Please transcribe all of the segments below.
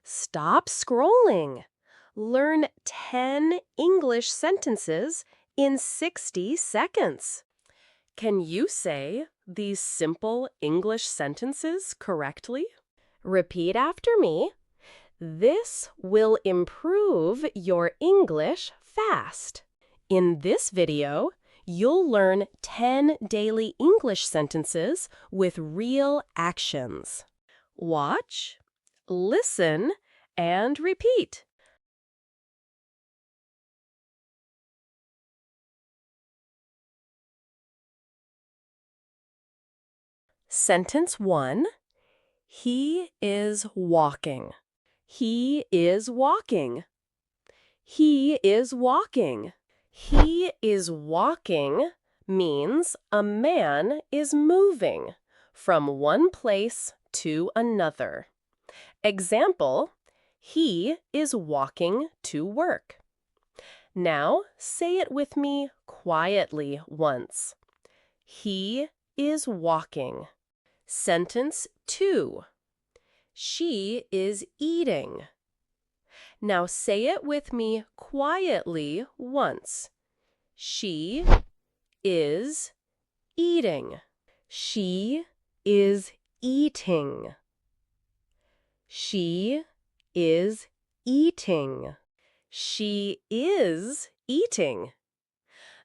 Stop scrolling. Learn 10 English sentences in 60 seconds. Can you say these simple English sentences correctly? Repeat after me. This will improve your English fast. In this video, you'll learn 10 daily English sentences with real actions. Watch, listen, and repeat. Sentence 1. He is walking. He is walking. He is walking. He is walking means a man is moving from one place to another. Example, he is walking to work. Now say it with me quietly once. He is walking. Sentence 2. She is eating. Now say it with me quietly once. She is eating. She is eating. She is eating. She is eating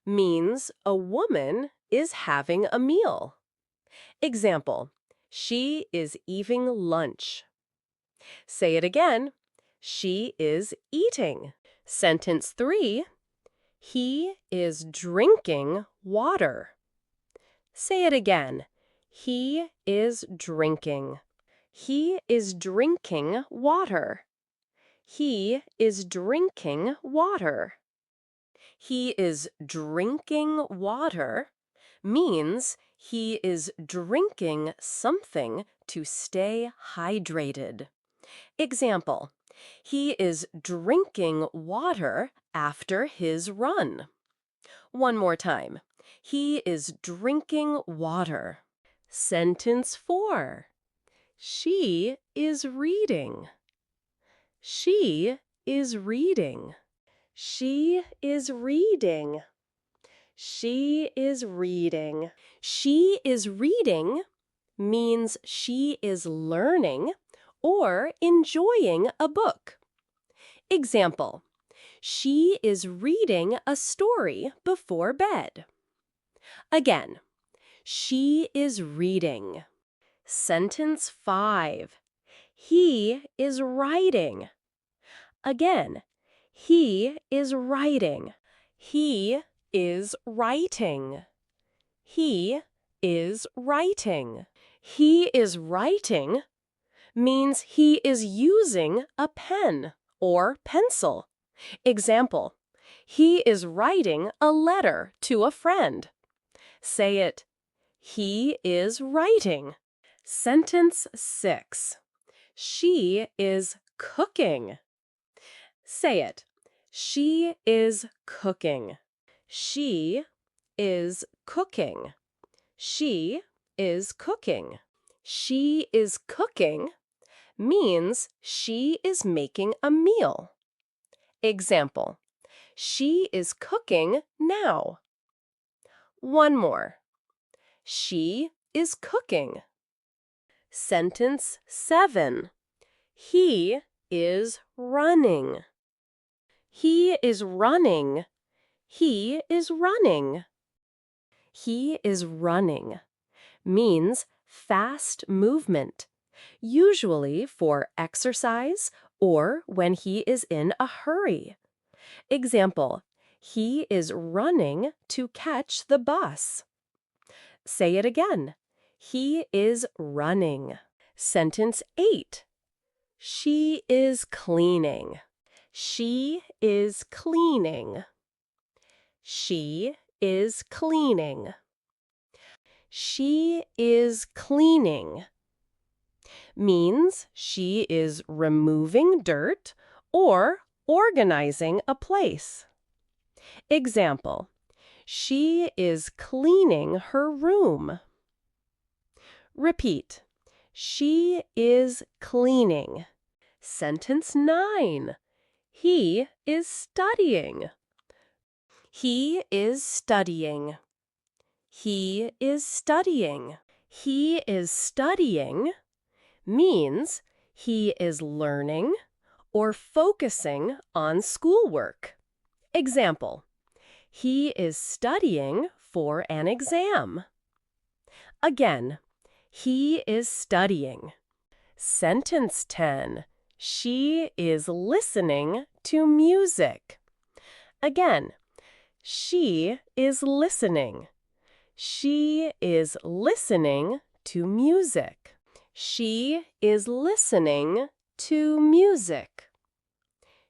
means a woman is having a meal. Example, she is eating lunch. Say it again. She is eating. Sentence 3. He is drinking water. Say it again. He is drinking. He is drinking water. He is drinking water. He is drinking water means he is drinking something to stay hydrated. Example, he is drinking water after his run. One more time. He is drinking water. Sentence 4. She is reading. She is reading. She is reading. She is reading. She is reading means she is learning or enjoying a book. Example, she is reading a story before bed. Again, she is reading. Sentence 5. He is writing. Again, he is writing. He is writing. He is writing. He is writing means he is using a pen or pencil. Example, he is writing a letter to a friend. Say it. He is writing. Sentence 6. She is cooking. Say it. She is cooking. She is cooking. She is cooking. She is cooking means she is making a meal. Example, she is cooking now. One more. She is cooking. Sentence 7. He is running. He is running. He is running. He is running means fast movement, usually for exercise or when he is in a hurry. Example, he is running to catch the bus. Say it again. He is running. Sentence 8. She is cleaning. She is cleaning. She is cleaning. She is cleaning means she is removing dirt or organizing a place. Example, she is cleaning her room. Repeat. She is cleaning. Sentence 9. He is studying. He is studying. He is studying. He is studying means he is learning or focusing on schoolwork. Example, he is studying for an exam. Again, he is studying. Sentence 10. She is listening to music. Again, she is listening. She is listening to music. She is listening to music.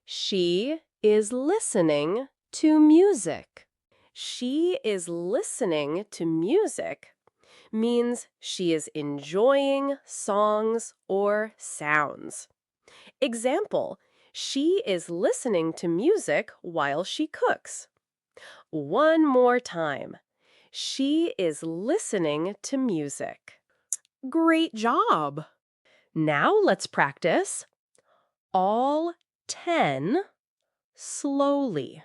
She is listening to music. She is listening to music means she is enjoying songs or sounds. Example, she is listening to music while she cooks. One more time. She is listening to music. Great job! Now let's practice all 10 slowly.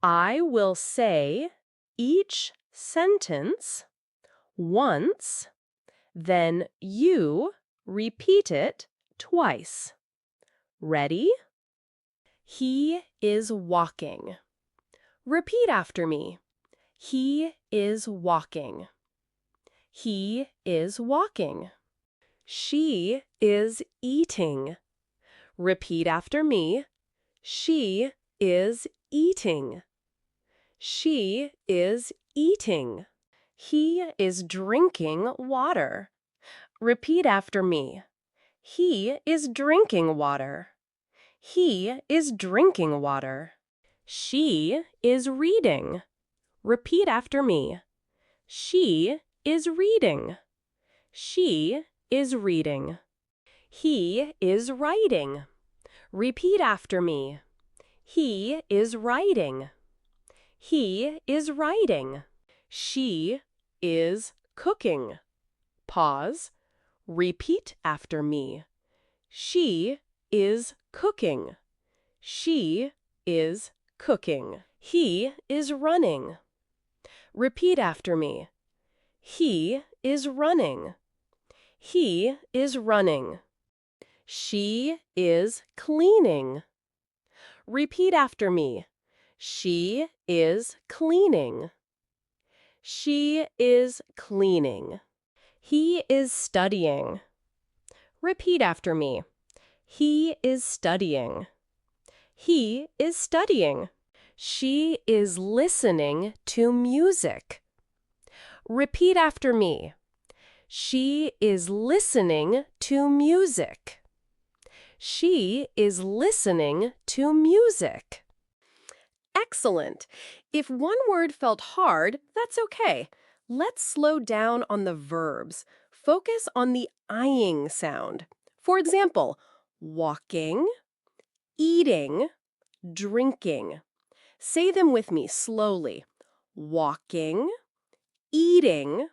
I will say each sentence once, then you repeat it twice. Ready? He is walking. Repeat after me. He is walking. He is walking. She is eating. Repeat after me. She is eating. She is eating. He is drinking water. Repeat after me. He is drinking water. He is drinking water. She is reading. Repeat after me. She is reading. She is reading. He is writing. Repeat after me. He is writing. He is writing. She is cooking. Pause. Repeat after me. She is cooking. She is cooking. He is running. Repeat after me. He is running. He is running. She is cleaning. Repeat after me. She is cleaning. She is cleaning. He is studying. Repeat after me. He is studying. He is studying. She is listening to music. Repeat after me. She is listening to music. She is listening to music. Excellent. If one word felt hard, that's okay. Let's slow down on the verbs. Focus on the ing sound. For example, walking, eating, drinking. Say them with me slowly. Walking, eating,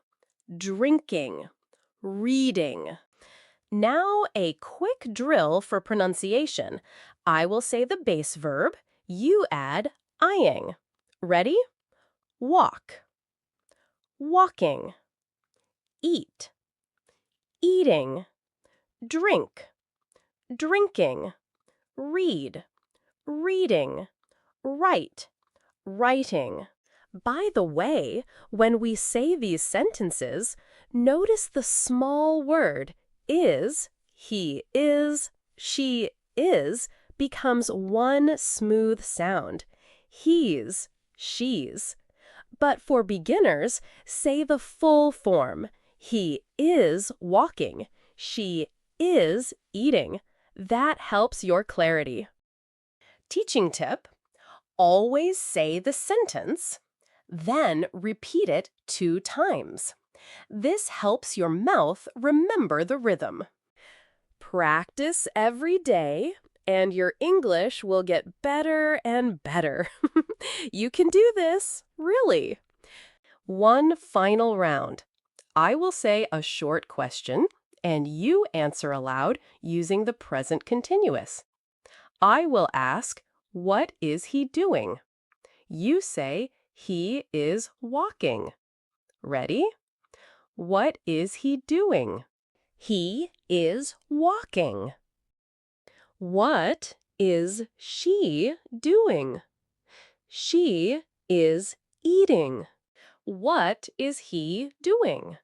drinking, reading. Now a quick drill for pronunciation. I will say the base verb. You add ing. Ready? Walk, walking, eat, eating, drink, drinking, read, reading, write, writing. By the way, when we say these sentences, notice the small word is, he is, she is, becomes one smooth sound. He's, she's. But for beginners, say the full form. He is walking. She is eating. That helps your clarity. Teaching tip: always say the sentence, then repeat it 2 times. This helps your mouth remember the rhythm. Practice every day, and your English will get better and better. You can do this, really. One final round. I will say a short question, and you answer aloud using the present continuous. I will ask, what is he doing? You say, he is walking. Ready? What is he doing? He is walking. What is she doing? She is eating. What is he doing?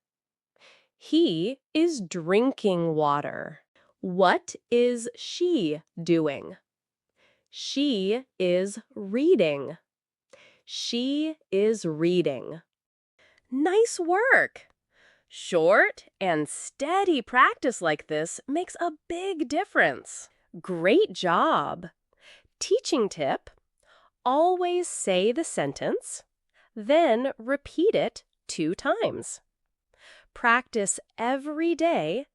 He is drinking water. What is she doing? She is reading. She is reading. Nice work! Short and steady practice like this makes a big difference. Great job! Teaching tip: always say the sentence, then repeat it 2 times. Practice every day,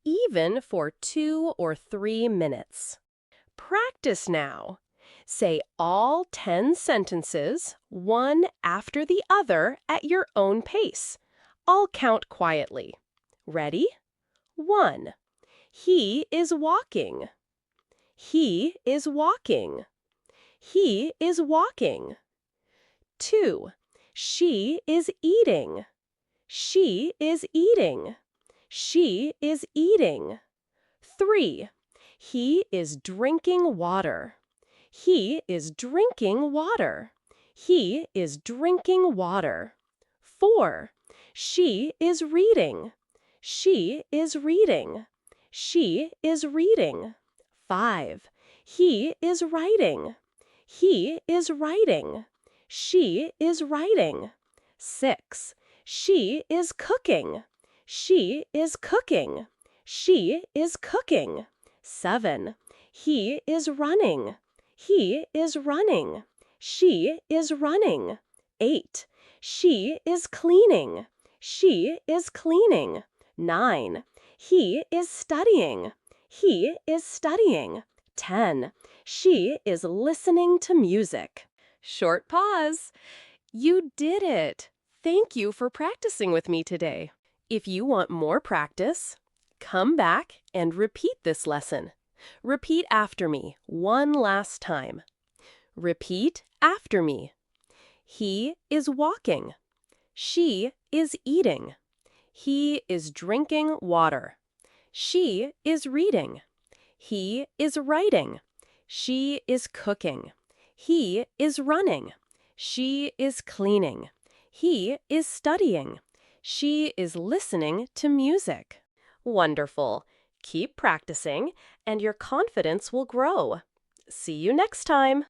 even for 2 or 3 minutes. Practice now. Say all 10 sentences, one after the other, at your own pace. I'll count quietly. Ready? 1. He is walking. He is walking. He is walking. 2. She is eating. She is eating. She is eating. 3. He is drinking water. He is drinking water. He is drinking water. 4. She is reading. She is reading. She is reading. 5. He is writing. He is writing. She is writing. 6. She is cooking. She is cooking. She is cooking. 7. He is running. He is running. She is running. 8. She is cleaning. She is cleaning. 9. He is studying. He is studying. 10. She is listening to music. Short pause. You did it! Thank you for practicing with me today. If you want more practice, come back and repeat this lesson. Repeat after me one last time. Repeat after me. He is walking. She is eating. He is drinking water. She is reading. He is writing. She is cooking. He is running. She is cleaning. He is studying. She is listening to music. Wonderful. Keep practicing, and your confidence will grow. See you next time.